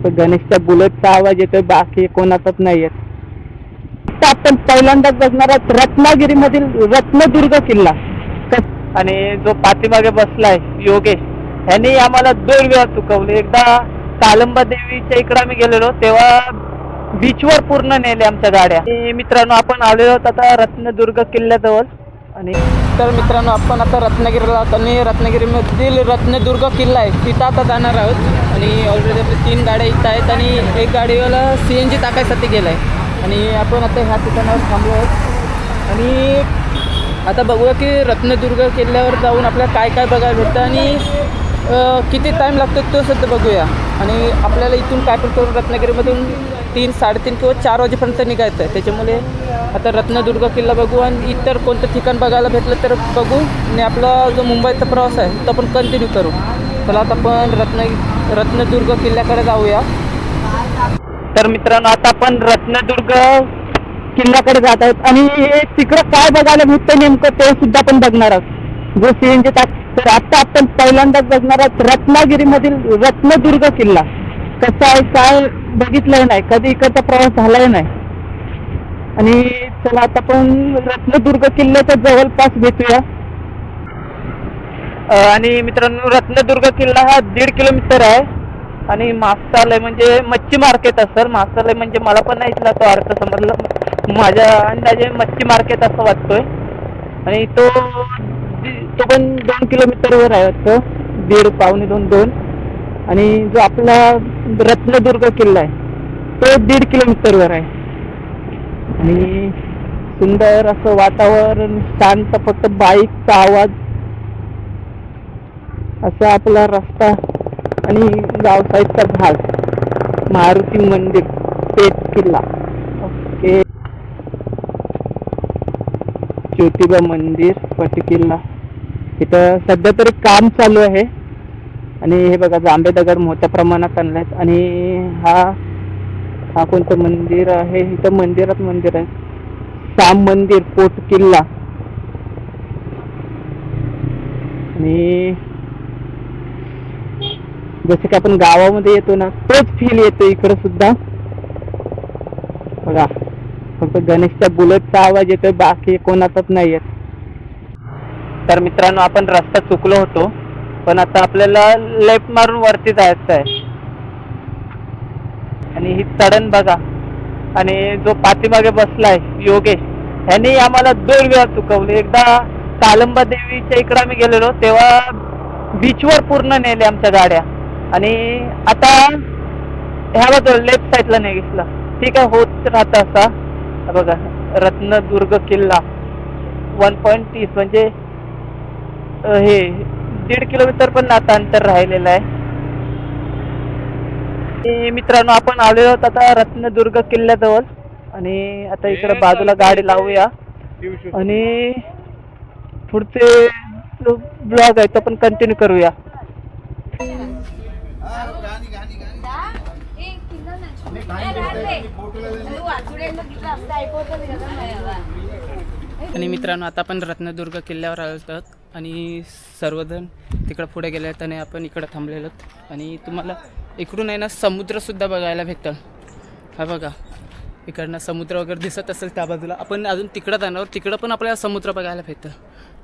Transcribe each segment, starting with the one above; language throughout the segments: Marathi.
फक्त गणेशच्या बुलेटचा आवाज येतोय, बाकी कोणाचाच नाही येत. आता आपण पहिल्यांदाच बघणार आहोत रत्नागिरीमधील रत्नदुर्ग किल्ला. आणि जो पाठीमागे बसलाय योगेश, ह्यांनी आम्हाला 2 वेळा चुकवले. एकदा कालंबा देवीच्या इकडे आम्ही गेलेलो तेव्हा बीचवर पूर्ण नेले आमच्या गाड्या. आणि मित्रांनो, आपण आलेलो आहोत आता रत्नदुर्ग किल्ल्याजवळ. आणि तर मित्रांनो, आपण आता रत्नागिरीला आहोत आणि रत्नागिरीमधील रत्नदुर्ग किल्ला आहे तिथं आता जाणार आहोत. आणि ऑलरेडी आपल्या 3 गाड्या इथं आहेत आणि एक गाडीवाला CNG टाकायसाठी गेला आहे. आणि आपण आता ह्या ठिकाणावर थांबलो आहोत आणि आता बघूया की रत्नदुर्ग किल्ल्यावर जाऊन आपल्याला काय काय बघायला भेटतं आणि किती टाईम लागतो तो सुद्धा बघूया. आणि आपल्याला इथून काय करून रत्नागिरीमधून 3, 3:30 किंवा 4 वाजेपर्यंत निघायचं आहे. त्याच्यामुळे आता रत्नदुर्ग किल्ला बघू आणि इतर कोणतं ठिकाण बघायला भेटलं तर बघू. आणि आपला जो मुंबईचा प्रवास आहे तो आपण कंटिन्यू करू. चला आता आपण रत्नदुर्ग किल्ल्याकडे जाऊया. तर मित्रांनो, आता आपण रत्नदुर्ग किल्ल्याकडे जात आहोत आणि तिकडं काय बघायला भेटतं नेमकं ते सुद्धा आपण बघणार आहोत. जो CNG तर आता आपण पहिल्यांदाच बघणार आहोत रत्नागिरीमधील रत्नदुर्ग किल्ला. कसा आहे काय बघितलंय नाही, कधी इकडचा प्रवास झालाय नाही. आणि चला आता आपण रत्नदुर्ग किल्ल्याच्या जवळपास भेटूया. आणि मित्रांनो, रत्नदुर्ग किल्ला हा 1.5 किलोमीटर आहे. आणि मासालय म्हणजे मच्छी मार्केट असेल. मासालय म्हणजे मला पण नाही इथला तो अर्थ समजला, माझ्या अंदाजे मच्छी मार्केट असं वाटतोय. आणि तो पण 2 किलोमीटरवर आहे वाटतं, 1.5 पावणे 2. आणि जो आपला रत्नदुर्ग किल्ला आहे तो 1.5 किलोमीटरवर आहे. आणि सुंदर असं वातावरण, शांत, फक्त बाईकचा आवाज, असा आपला रस्ता आणि गावसाईडचा भाग, मारुती मंदिर, पेठ किल्ला, ओके, ज्योतिबा मंदिर, पट किल्ला. इथं सध्या तरी काम चालू आहे. आणि हे बघा, जांभे दगड मोठ्या प्रमाणात आणलेत. आणि हा कोणतं मंदिर आहे, इथं मंदिर आहे, साम मंदिर, पोट किल्ला. आणि जसं की आपण गावामध्ये येतो ना, तोच फील येतो इकडं सुद्धा. बघा, फक्त गणेशच्या बुलेटचा आवाज येतोय, बाकी कोणाचाच नाही येत. तर मित्रांनो, आपण रस्ता चुकलो होतो, पण आता आपल्याला लेफ्ट मारून वरती जायचं आहे. आणि ही चढण बघा. आणि जो पाठीमागे बसलाय योगेश, ह्यांनी आम्हाला 2 वेळा चुकवले. एकदा कालंबा देवीच्या इकडे आम्ही गेलेलो तेव्हा बीचवर पूर्ण नेले आमच्या गाड्या. आणि आता ह्या बाजूला लेफ्ट साईडला नाही घेतला. ठीक आहे, होत राहतं असा. बघा, रत्नदुर्ग किल्ला 1.30 म्हणजे हे 1.5 किलोमीटर पण आता अंतर राहिलेलं आहे. मित्रांनो, आपण आलेलो आहोत आता रत्नदुर्ग किल्ल्याजवळ. आणि आता इकडे बाजूला गाडी लावूया आणि पुढचे जो ब्लॉग आहे तो पण कंटिन्यू करूया. आणि मित्रांनो, आता आपण रत्नदुर्ग किल्ल्यावर आलो आहोत आणि सर्वजण तिकडं पुढे गेले आहेत आणि आपण इकडं थांबलेलो आहोत. आणि तुम्हाला इकडून आहे ना समुद्रसुद्धा बघायला भेटतं. हा बघा, इकडनं समुद्र वगैरे दिसत असेल त्या बाजूला. आपण अजून तिकडं जाणार, तिकडं पण आपल्याला समुद्र बघायला भेटतं.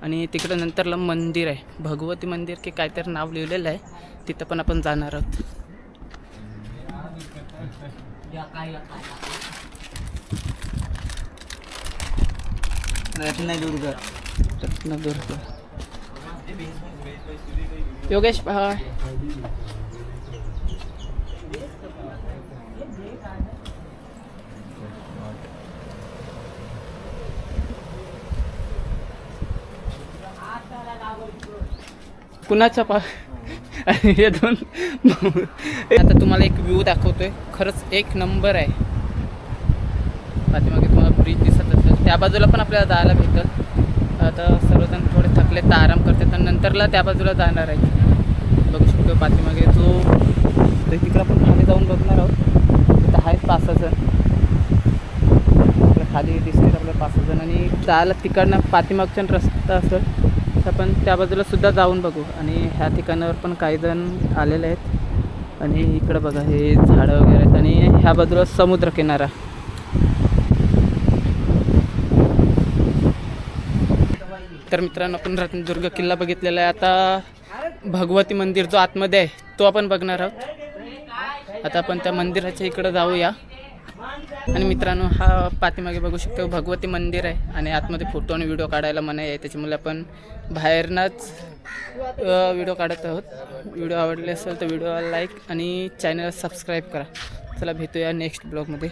आणि तिकडं नंतरला मंदिर आहे, भगवती मंदिर की काहीतरी नाव लिहिलेलं आहे, तिथं पण आपण जाणार आहोत. रत्नदुर्ग योगेश पहा. कुणाचा पहा. हे 2 आता तुम्हाला एक व्ह्यू दाखवतोय, खरंच एक नंबर आहे. पाठीमागे तुम्हाला ब्रिज दिसत असेल, त्या बाजूला पण आपल्याला जायला भेटतं. आता सर्वजण थोडे थकले तर आराम करतात आणि नंतरला त्या बाजूला जाणार आहे. बघू शकतो पाठीमागे जो तिकडं आपण खाली जाऊन बघणार आहोत. तिथं आहेत 5-6 जण आपल्या खाली दिसतील, आपल्या 5-6 जण. आणि जायला तिकडनं पाठीमागच्या रस्ता असेल तर आपण त्या बाजूला सुद्धा जाऊन बघू. आणि ह्या ठिकाणावर पण काही जण आलेले आहेत. आणि इकडं बघा हे झाडं वगैरे आहेत आणि ह्या बाजूला समुद्र किनारा. तर मित्रांनो आपण रत्नदुर्ग किल्ला बघितलेला आहे. आता भगवती मंदिर जो आतमध्ये आहे तो आपण बघणार आहोत. आता आपण त्या मंदिराच्या इकडं जाऊया. आणि मित्रांनो हा पाठीमागे बघू शकतो भगवती मंदिर आहे आणि आतमध्ये फोटो आणि व्हिडिओ काढायला मनाई आहे, त्याच्यामुळे आपण बाहेरनंच व्हिडिओ काढत आहोत. व्हिडिओ आवडले असेल तर व्हिडिओला लाईक आणि चॅनल सबस्क्राईब करा. चला भेटूया नेक्स्ट ब्लॉगमध्ये.